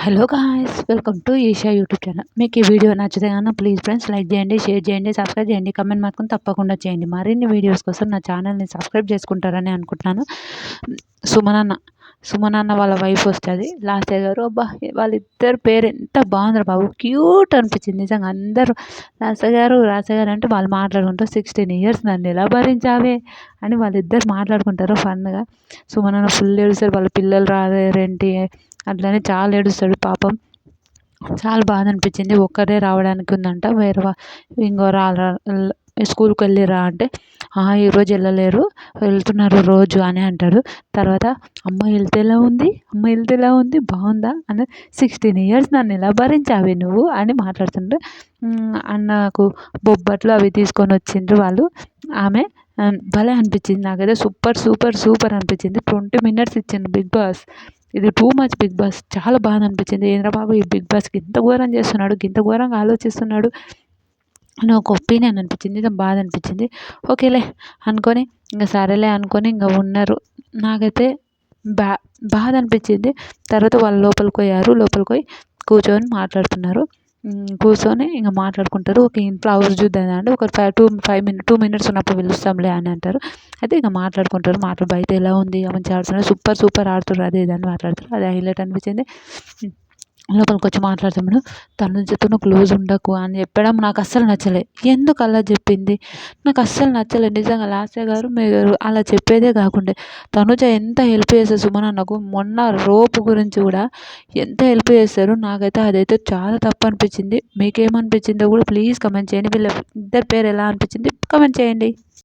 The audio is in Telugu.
Hello guys, welcome to Eesha YouTube channel. మీకు ఈ వీడియో నచ్చితే కనుక ప్లీజ్ ఫ్రెండ్స్ లైక్ చేయండి, షేర్ చేయండి, సబ్స్క్రైబ్ చేయండి, కమెంట్ మాత్రం తప్పకుండా చేయండి. మరిన్ని వీడియోస్ కోసం నా ఛానల్ని సబ్స్క్రైబ్ చేసుకుంటారని అనుకుంటున్నాను. సుమనన్న వాళ్ళ వైఫ్ వస్తుంది లాస్య గారు. అబ్బా, వాళ్ళిద్దరు పేరు ఎంత బాగుందిరా బాబు, క్యూట్ అనిపించింది నిజంగా. అందరూ లాస్య గారు అంటే వాళ్ళు మాట్లాడుకుంటారు. 16 years నన్ను ఎలా భరించావే అని వాళ్ళిద్దరు మాట్లాడుకుంటారు ఫన్గా. సుమనన్న ఫుల్ ఏడుస్తారు, వాళ్ళ పిల్లలు రాలేరేంటి అట్లనే చాలా ఏడుస్తాడు పాపం. చాలా బాధ అనిపించింది. ఒక్కరే రావడానికి ఉందంట, వేరే ఇంకో స్కూల్కి వెళ్ళిరా అంటే ఈరోజు వెళ్ళలేరు, వెళ్తున్నారు రోజు అని అంటారు. తర్వాత అమ్మ హెల్త్ ఎలా ఉంది బాగుందా అని, 16 years నన్ను ఎలా భరించావి నువ్వు అని మాట్లాడుతుంటే అన్నకు బొబ్బట్లు అవి తీసుకొని వచ్చిండ్రు వాళ్ళు. ఆమె భలే అనిపించింది నాకైతే. సూపర్ సూపర్ సూపర్ అనిపించింది. 20 minutes ఇచ్చింది బిగ్ బాస్. ఇది టూ మచ్ బిగ్ బాస్. చాలా బాగా అనిపించింది. ఏంద్ర బాబు ఈ బిగ్ బాస్కి ఇంత ఘోరం చేస్తున్నాడు, ఇంత ఘోరంగా ఆలోచిస్తున్నాడు అని ఒక ఒపీనియన్ అనిపించింది. బాధ అనిపించింది. ఓకేలే అనుకొని ఇంకా సరేలే అనుకొని ఇంకా ఉన్నారు. నాకైతే బాధ అనిపించింది. తర్వాత వాళ్ళు లోపలికి పోయి కూర్చొని మాట్లాడుతున్నారు. కూర్చొని ఇంకా మాట్లాడుకుంటారు. ఒక ఇంట్లో హౌస్ చూద్దాం ఒక 2 minutes ఉన్నప్పుడు పిలుస్తాంలే అని అంటారు. అయితే ఇంకా మాట్లాడుకుంటారు. బయట ఎలా ఉంది మంచిగా ఆడుతున్నారు, సూపర్ సూపర్ ఆడుతున్నారు, అది ఇది అని మాట్లాడతారు. అది హైలైట్ అనిపించింది. లోపలికి వచ్చి మాట్లాడుతున్నాడు. తనుజతో క్లోజ్ ఉండకు అని చెప్పడం నాకు అస్సలు నచ్చలే. ఎందుకు అలా చెప్పింది నాకు అస్సలు నచ్చలేదు నిజంగా. లాస్య గారు మీరు అలా చెప్పేదే కాకుండా తనుజ ఎంత హెల్ప్ చేస్తారు సుమనన్నకు. మొన్న రోపు గురించి కూడా ఎంత హెల్ప్ చేస్తారు. నాకైతే అదైతే చాలా తప్పు అనిపించింది. మీకేమనిపించిందో కూడా ప్లీజ్ కమెంట్ చేయండి. వీళ్ళ ఇద్దరి పేరు ఎలా అనిపించింది కమెంట్ చేయండి.